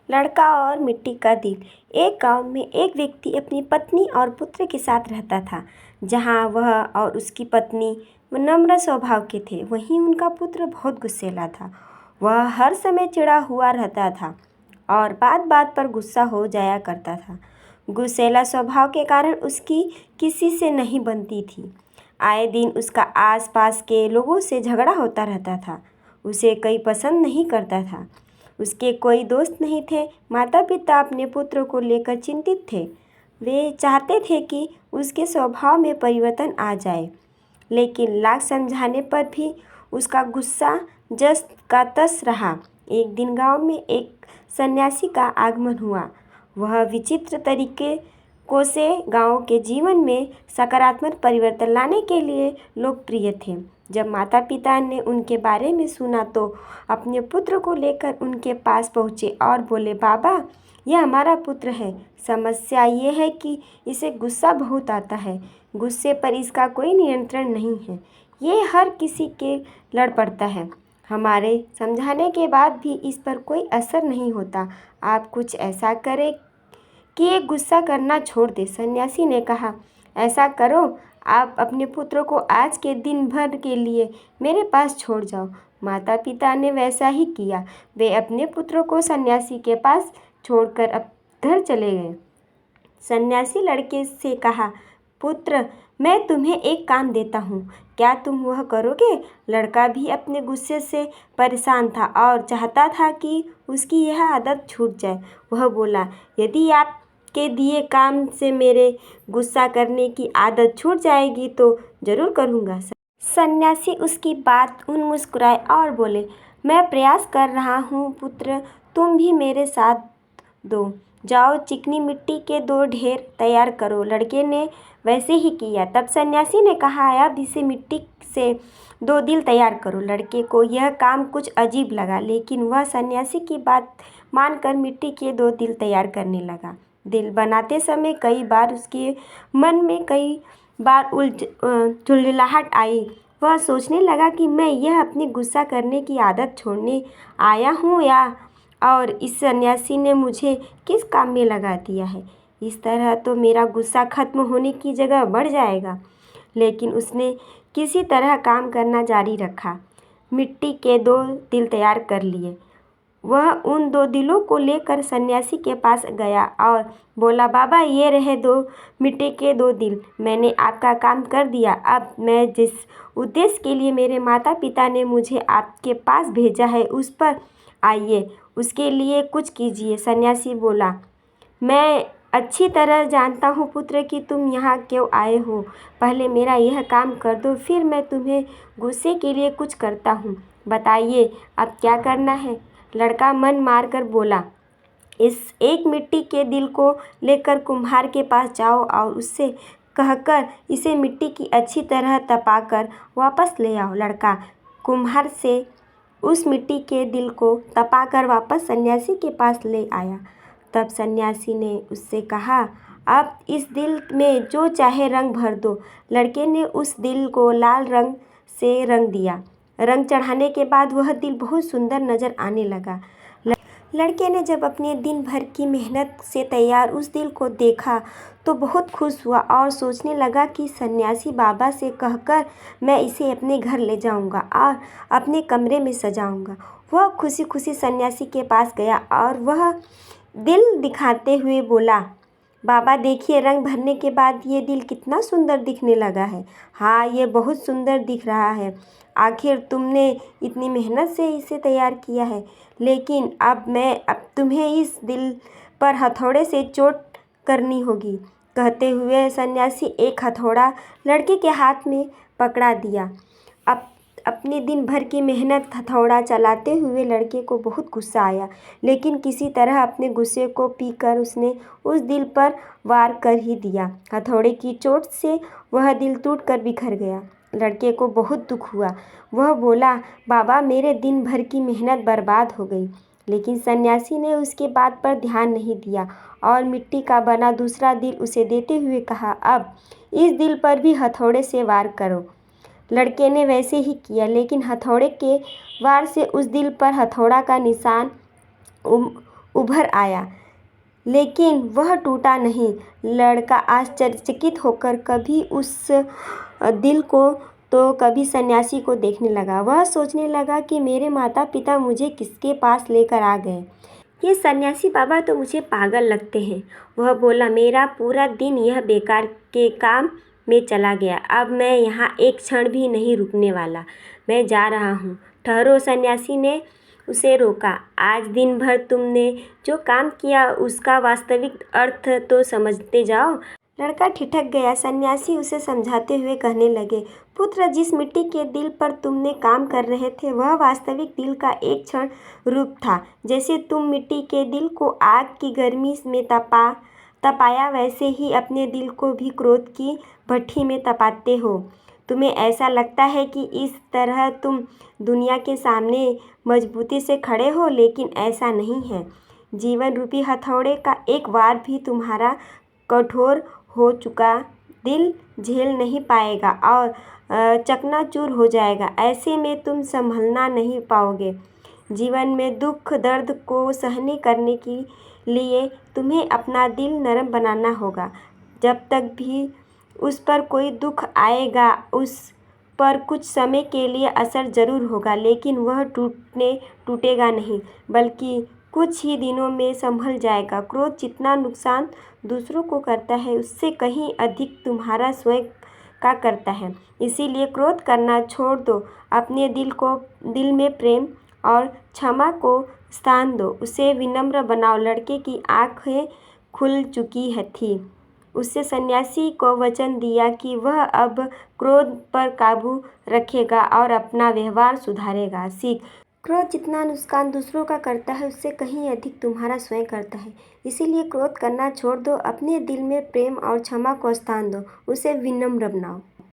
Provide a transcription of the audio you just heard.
लड़का और मिट्टी का दिल। एक गांव में एक व्यक्ति अपनी पत्नी और पुत्र के साथ रहता था। जहां वह और उसकी पत्नी नम्र स्वभाव के थे, वहीं उनका पुत्र बहुत गुस्सैला था। वह हर समय चिढ़ा हुआ रहता था और बात बात पर गुस्सा हो जाया करता था। गुस्सैला स्वभाव के कारण उसकी किसी से नहीं बनती थी। आए दिन उसका आसपास के लोगों से झगड़ा होता रहता था। उसे कोई पसंद नहीं करता था। उसके कोई दोस्त नहीं थे। माता पिता अपने पुत्र को लेकर चिंतित थे। वे चाहते थे कि उसके स्वभाव में परिवर्तन आ जाए, लेकिन लाख समझाने पर भी उसका गुस्सा जस का तस रहा। एक दिन गांव में एक सन्यासी का आगमन हुआ। वह विचित्र तरीके को से गांव के जीवन में सकारात्मक परिवर्तन लाने के लिए लोकप्रिय थे। जब माता पिता ने उनके बारे में सुना तो अपने पुत्र को लेकर उनके पास पहुँचे और बोले, बाबा, यह हमारा पुत्र है। समस्या ये है कि इसे गुस्सा बहुत आता है। गुस्से पर इसका कोई नियंत्रण नहीं है। ये हर किसी के लड़ पड़ता है। हमारे समझाने के बाद भी इस पर कोई असर नहीं होता। आप कुछ ऐसा करें कि ये गुस्सा करना छोड़ दे। सन्यासी ने कहा, ऐसा करो, आप अपने पुत्र को आज के दिन भर के लिए मेरे पास छोड़ जाओ। माता पिता ने वैसा ही किया। वे अपने पुत्र को सन्यासी के पास छोड़कर अब घर चले गए। सन्यासी लड़के से कहा, पुत्र, मैं तुम्हें एक काम देता हूँ, क्या तुम वह करोगे? लड़का भी अपने गुस्से से परेशान था और चाहता था कि उसकी यह आदत छूट जाए। वह बोला, यदि आपके दिए काम से मेरे गुस्सा करने की आदत छूट जाएगी तो ज़रूर करूँगा। सन्यासी उसकी बात उन मुस्कुराए और बोले, मैं प्रयास कर रहा हूँ पुत्र, तुम भी मेरे साथ दो। जाओ, चिकनी मिट्टी के 2 ढेर तैयार करो। लड़के ने वैसे ही किया। तब सन्यासी ने कहा, अब इसे मिट्टी से 2 दिल तैयार करो। लड़के को यह काम कुछ अजीब लगा, लेकिन वह सन्यासी की बात मानकर मिट्टी के 2 दिल तैयार करने लगा। दिल बनाते समय कई बार उसके मन में कई बार झुंझलाहट आई। वह सोचने लगा कि मैं यह अपनी गुस्सा करने की आदत छोड़ने आया हूँ या और इस सन्यासी ने मुझे किस काम में लगा दिया है। इस तरह तो मेरा गुस्सा खत्म होने की जगह बढ़ जाएगा। लेकिन उसने किसी तरह काम करना जारी रखा। मिट्टी के 2 दिल तैयार कर लिए। वह उन 2 दिलों को लेकर सन्यासी के पास गया और बोला, बाबा, ये रहे 2 मिट्टी के 2 दिल। मैंने आपका काम कर दिया। अब मैं जिस उद्देश्य के लिए मेरे माता पिता ने मुझे आपके पास भेजा है उस पर आइए, उसके लिए कुछ कीजिए। सन्यासी बोला, मैं अच्छी तरह जानता हूँ पुत्र कि तुम यहाँ क्यों आए हो। पहले मेरा यह काम कर दो, फिर मैं तुम्हें गुस्से के लिए कुछ करता हूँ। बताइए, अब क्या करना है? लड़का मन मारकर बोला, इस एक मिट्टी के दिल को लेकर कुम्हार के पास जाओ और उससे कहकर इसे मिट्टी की अच्छी तरह तपाकर वापस ले आओ। लड़का कुम्हार से उस मिट्टी के दिल को तपाकर वापस सन्यासी के पास ले आया। तब सन्यासी ने उससे कहा, अब इस दिल में जो चाहे रंग भर दो। लड़के ने उस दिल को लाल रंग से रंग दिया। रंग चढ़ाने के बाद वह दिल बहुत सुंदर नजर आने लगा। लड़के ने जब अपने दिन भर की मेहनत से तैयार उस दिल को देखा तो बहुत खुश हुआ और सोचने लगा कि सन्यासी बाबा से कहकर मैं इसे अपने घर ले जाऊंगा और अपने कमरे में सजाऊंगा। वह खुशी खुशी सन्यासी के पास गया और वह दिल दिखाते हुए बोला, बाबा देखिए, रंग भरने के बाद ये दिल कितना सुंदर दिखने लगा है। हाँ, ये बहुत सुंदर दिख रहा है। आखिर तुमने इतनी मेहनत से इसे तैयार किया है, लेकिन अब तुम्हें इस दिल पर हथौड़े से चोट करनी होगी। कहते हुए सन्यासी एक हथौड़ा लड़के के हाथ में पकड़ा दिया। अब अपने दिन भर की मेहनत हथौड़ा चलाते हुए लड़के को बहुत गुस्सा आया, लेकिन किसी तरह अपने गुस्से को पीकर उसने उस दिल पर वार कर ही दिया। हथौड़े की चोट से वह दिल टूटकर बिखर गया। लड़के को बहुत दुख हुआ। वह बोला, बाबा, मेरे दिन भर की मेहनत बर्बाद हो गई। लेकिन सन्यासी ने उसके बात पर ध्यान नहीं दिया और मिट्टी का बना दूसरा दिल उसे देते हुए कहा, अब इस दिल पर भी हथौड़े से वार करो। लड़के ने वैसे ही किया, लेकिन हथौड़े के वार से उस दिल पर हथौड़ा का निशान उभर आया, लेकिन वह टूटा नहीं। लड़का आश्चर्यचकित होकर कभी उस दिल को तो कभी सन्यासी को देखने लगा। वह सोचने लगा कि मेरे माता पिता मुझे किसके पास लेकर आ गए। ये सन्यासी बाबा तो मुझे पागल लगते हैं। वह बोला, मेरा पूरा दिन यह बेकार के काम में चला गया। अब मैं यहाँ एक क्षण भी नहीं रुकने वाला। मैं जा रहा हूँ। ठहरो, सन्यासी ने उसे रोका। आज दिन भर तुमने जो काम किया उसका वास्तविक अर्थ तो समझते जाओ। लड़का ठिठक गया। सन्यासी उसे समझाते हुए कहने लगे, पुत्र, जिस मिट्टी के दिल पर तुमने काम कर रहे थे वह वास्तविक दिल का एक क्षण रूप था। जैसे तुम मिट्टी के दिल को आग की गर्मी में तपाया, वैसे ही अपने दिल को भी क्रोध की भट्ठी में तपाते हो। तुम्हें ऐसा लगता है कि इस तरह तुम दुनिया के सामने मजबूती से खड़े हो, लेकिन ऐसा नहीं है। जीवन रूपी हथौड़े का एक वार भी तुम्हारा कठोर हो चुका दिल झेल नहीं पाएगा और चकनाचूर हो जाएगा। ऐसे में तुम संभलना नहीं पाओगे। जीवन में दुख दर्द को सहने करने के लिए तुम्हें अपना दिल नरम बनाना होगा। जब तक भी उस पर कोई दुख आएगा, उस पर कुछ समय के लिए असर ज़रूर होगा, लेकिन वह टूटेगा नहीं, बल्कि कुछ ही दिनों में संभल जाएगा। क्रोध जितना नुकसान दूसरों को करता है, उससे कहीं अधिक तुम्हारा स्वयं का करता है। इसीलिए क्रोध करना छोड़ दो। अपने दिल में प्रेम और क्षमा को स्थान दो। उसे विनम्र बनाओ। लड़के की आंखें खुल चुकी थी। उसने सन्यासी को वचन दिया कि वह अब क्रोध पर काबू रखेगा और अपना व्यवहार सुधारेगा। सीख, क्रोध जितना नुकसान दूसरों का करता है, उससे कहीं अधिक तुम्हारा स्वयं करता है। इसीलिए क्रोध करना छोड़ दो। अपने दिल में प्रेम और क्षमा को स्थान दो। उसे विनम्र बनाओ।